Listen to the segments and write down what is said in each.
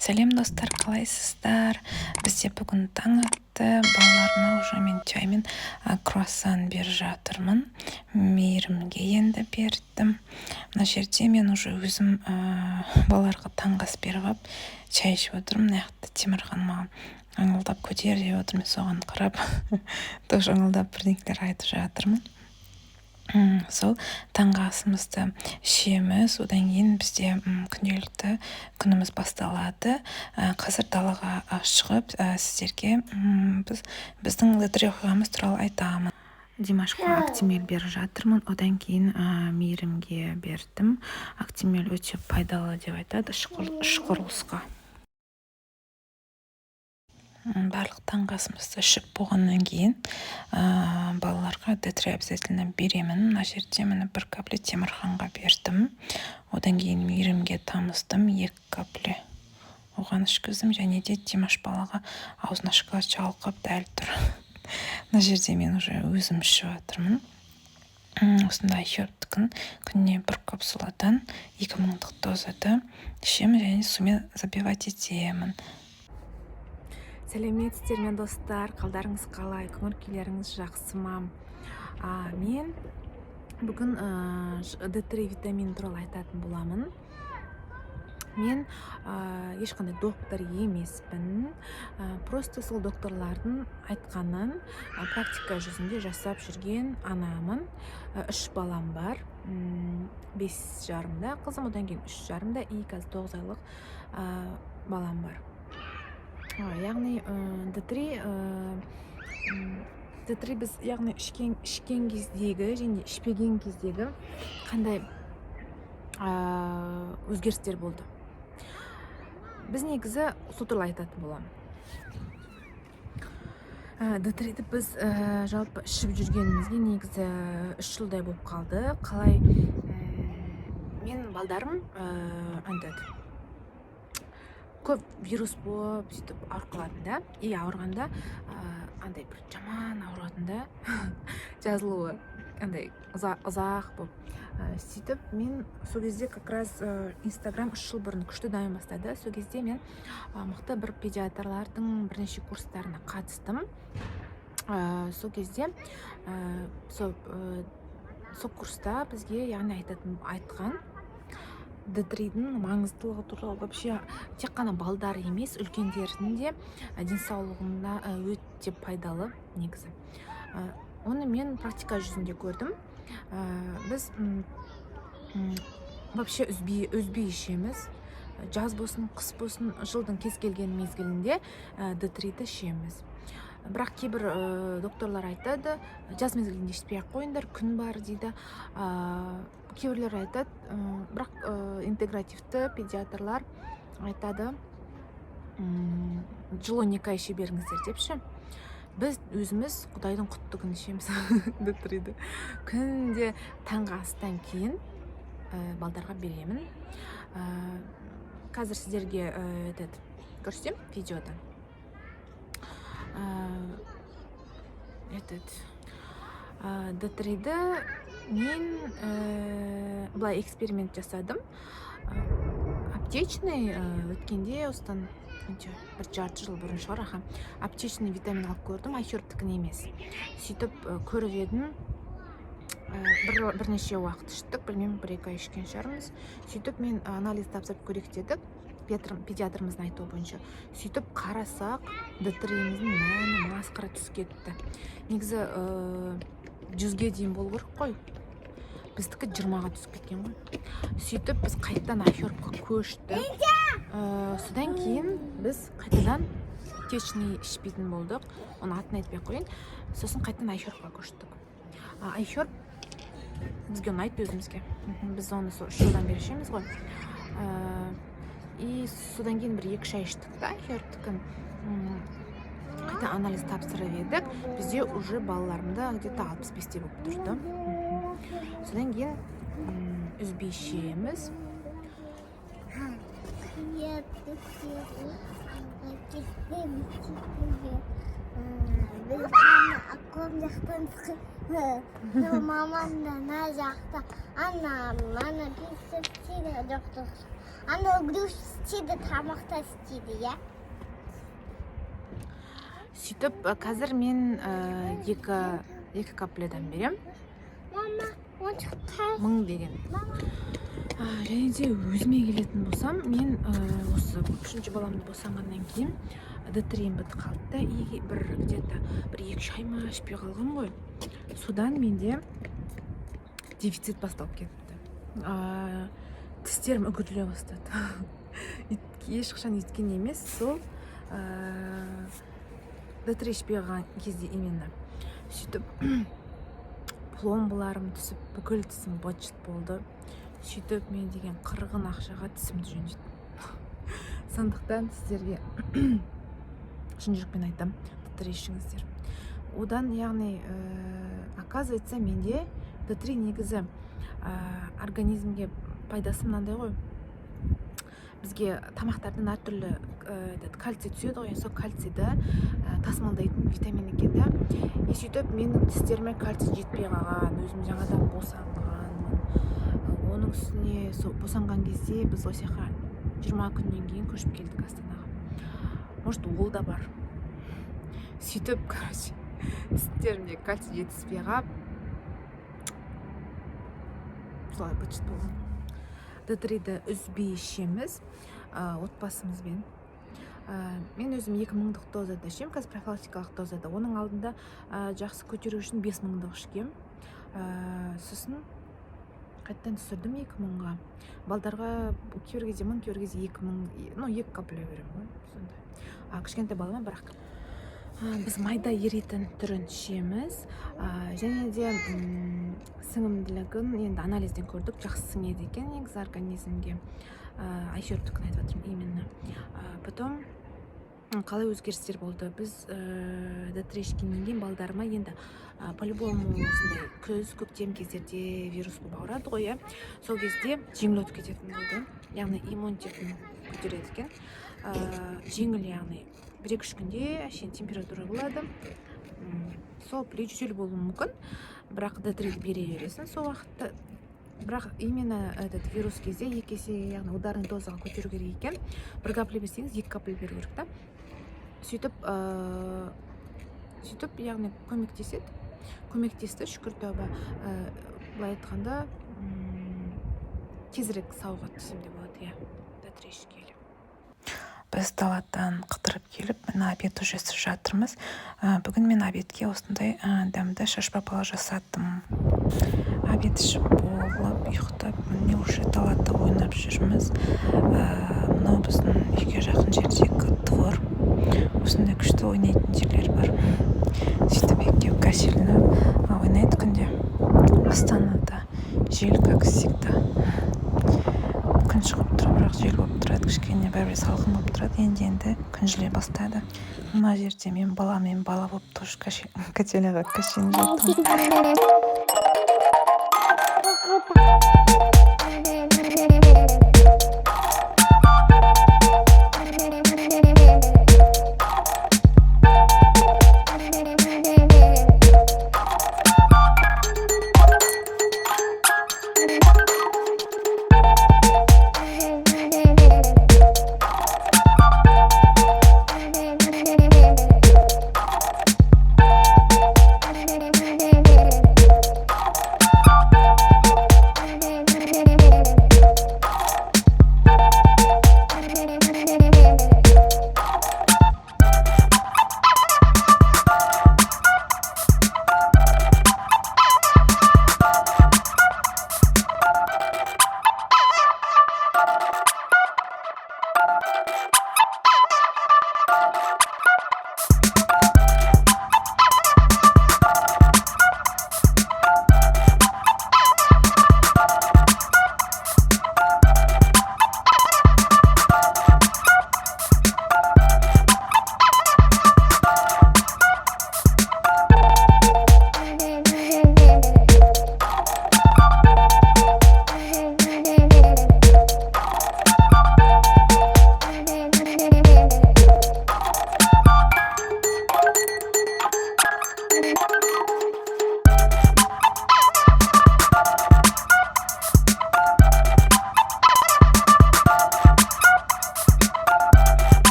Сәлем достар, қалайсыздар? Бізде бүгін таң атты. Балаларыма уже мен чаймен круассан беріп жатырмын. Мейірімге енді бердім. Мына жерде мен уже өзім балаларға таңғы ас беріп алып чай ішіп отырмын. Мына жақта Темірхан маған ыңылдап көтер деп отыр. Мен соған қарап тоже ыңылдап бірдеңелер айтып жатырмын. Сол таңғы асымызды ішеміз, одан кейін бізде күнделікті күніміз басталады. Қазір далаға шығып сіздерге біздің лотерея оқиғамыз туралы айтамын. Димашқа Актимель беріп жатырмын, одан кейін мейірімге бердім. Актимель өте пайдалы деп айтады іш құрылысқа. Барлық таңғы асымызды ішіп болғаннан кейін балаларға Д3 обязательно беремін. Мына жерде міне 1 капле Темірханға бердім. Одан кейін мейірімге тамыздым, 2 капле оған ішкіздім, және де Димаш балаға аузын ашқыла шалқып дәл тұр. Мына жерде мен уже өзім ішіп жатырмын. Осындай хербтікін күніне 1 капсуладан 2000-дық дозада ішемін және сумен запивать етемін. Сәлеметсіздер ме достар, қалдарыңыз қалай, көңіл-күйлеріңіз жақсы ма? Мен бүгін D3 витамин туралы айтатын боламын. Мен ешқандай доктор емеспін, просто сол докторлардың айтқанын практика жүзінде жасап жүрген анамын. 3 балам бар, 5 жарымда қызым, одан кейін 3 жарымда и қазір 9 айлық балам бар. Яғни D3 біз яғни ішкен кездегі және ішпеген кездегі қандай өзгерістер болды. Біз негізі сол туралы айтатын боламын. D3-ді біз жалпы ішіп жүргенімізге негізі 3 жылдай болып қалды. Қалай мен балдарым көп вирус болып сөйтіп ауырып қалатын да, и ауырғанда андай бір жаман ауыратында жазылуы андай ұзақ болып сөйтіп мен сол кезде как раз Инстаграм 3 жыл бұрын күшті дами бастады. Сол кезде мен мықты бір педиатрлардың бірнеше курстарына қатыстым. Сол кезде сол курста бізге яғни айтқан D3-дің маңыздылығы туралы вообще тек қана балдар емес, үлкендердің де денсаулығында өте пайдалы негізі. Оны мен практика жүзінде көрдім. Біз вообще үзбей ішеміз. Жаз болсын, қыс болсын, жылдың кез келген мезгілінде D3-ді ішеміз. Бірақ кейбір докторлар айтады, жаз мезгілінде ішпей-ақ қойыңдар, күн бар дейді. Кейбірлер айтады, бірақ интегративті педиатрлар айтады, жыл 12 ай іше беріңіздер депші. Біз өзіміз Құдайдың құтты күні ішеміз D3-ді. Күнде таңғы астан кейін балдарға беремін. Қазір сіздерге көрсетем видеодан. D3-ді мен былай эксперимент жасадым. Аптечный өткенде осыдан бір жарты жыл бұрын шығар, аптечный витамин алып көрдім, айхербтікін емес. Сөйтіп көріп едім, бірнеше уақыт іштік, білмеймін, 1-2 ай ішкен шығармыз. Сөйтіп мен анализ тапсырып көрейік дедік, педиатрымыздың айтуы бойынша. Сөйтіп қарасақ, D3-міздің мәні масқара түсіп кетті. Негізі 100-ге дейін болу керек қой. Біздікі 20-ға түсіп кеткен ғой. Сөйтіп біз қайтадан айхербқа көштік. Содан кейін біз қайтадан течный ішпейтін болдық. Оны атын айтпай қойын. Сосын қайтадан айхербқа көштік. Айхерб бізге ұнайды өзімізге. Біз оны 3 жылдан бері ішеміз ғой. И содан кейін бір 2 ай іштік та айхербтікін. Қайта анализ тапсырып едік. Бізде уже балаларымда где-то 65-те болып тұрды. Содан кейін үзбей ішеміз. Мамам да мына жақта ана пицца істейді доктор. Ана үгдеуші істейді, тамақта істейді, иә? Сөйтіп, қазір мен екі капледан берем. Мама, оншықтар. 1000 деген. Және де өзіме келетін болсам, мен осы үшінші баламды босанғаннан кейін D3 бітіп қалды да, бір где-то 1-2 ай ма ішпей қалған ғой. Содан менде дефицит басталып кетті. Тістерім үгітіле бастады. Ешқашан еткен емес, сол D3 ішпей қалған кезде именно. Сөйтіп, пломбаларым түсіп, бүкіл тісім быт-шыт болды. Сөйтіп, мен деген қырғын ақшаға тісімді жөндеттім. Сондықтан сіздерге шын жүрекпен айтам, D3 ішіңіздер. Одан, яғни, оказывается, менде D3 негізі организмге пайдасы мынандай ғой. Бізге тамақтардан әртүрлі кальций түседі ғой, сол кальцийді тасымалдайтын витамин екен да. Сөйтіп, менің тістеріме кальций жетпей қалған, өзім жаңадан босанғанмын. Оның үстіне босанған кезде біз осыяққа 20 күннен кейін көшіп келдік Астанаға. Может, ол да бар. Сөйтіп, короче, тістерімде кальций жетіспей қалып, солай быт-шыт болған. D3-ді үзбей ішеміз отбасымызбен. Мен өзім 2000-дық дозада ішем, қазір профилактикалық дозада. Оның алдында жақсы көтеру үшін 5000-дық ішкем. Сосын қайттан түсірдім 2000-ға. Балдарға кейбір кезде 1000, кейбір кезде 2000, 2 капле берем. Кішкентай балама 1 капле. Біз майда еритін түрін ішеміз. Және де сіңімділігін енді анализден көрдік, жақсы сіңеді екен негізі организмге. Айшөріптікін айтып жатырмын именно. Потом қалай өзгерістер болды? Біз D3 ішкеннен кейін балдарыма енді по-любому осындай күз, көктем кездерде вирус болып ауырады ғой, сол кезде жеңіл өтіп кететін болды. Яғни иммунитетін көтереді екен. Жеңіл, яғни 1-2 күнде әшейін температура болады. Сол жөтел болуы мүмкін, бірақ D3 бере бересің сол уақытта. Бірақ именно этот вирус кезде 2 есе, яғни ударный дозаға көтеру керек екен. 1 капле берсеңіз 2 капле беру керек та. Сөйтіп, яғни көмектесті, шүкір тәуба. Былай айтқанда, тезірек сауығады десем де болады, D3 ішкелі. Біз даладан қыдырып келіп, мен обед уже істеп жатырмыз. Бүгін мен обедке осындай дәмді шашпапала жасаттым. Обед ішіп болып, ұйықтап, міне уже далада ойнап жүрміз. Мынау біздің үйге жақын жердегі двор. Осындай күшті ойнайтын жерлер бар. Сөйтіп екеуі кәселініп ойнайды күнде. Астанада жел, как всегда. Күн шығып тұр, бірақ жел болып тұрады, кішкене бәрібір салқын болып тұрады. Енді күн жылай бастады. Мына жерде мен бала болып тоже кәселіға кәшен жаттым.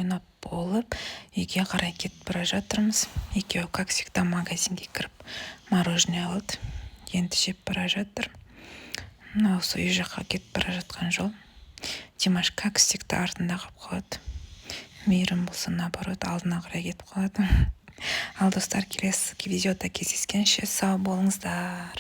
ойнап болып үйге қарай кетіп бара жатырмыз. Екеуі как всегда магазинге кіріп мороженое алды. Енді жеп бара жатыр. Осы үй жаққа кетіп бара жатқан жол. Димаш как всегда артында қалып қалады. Мейірім болса наоборот алдына қарай кетіп қалады. Ал достар, келесі видеода кездескенше сау болыңыздар.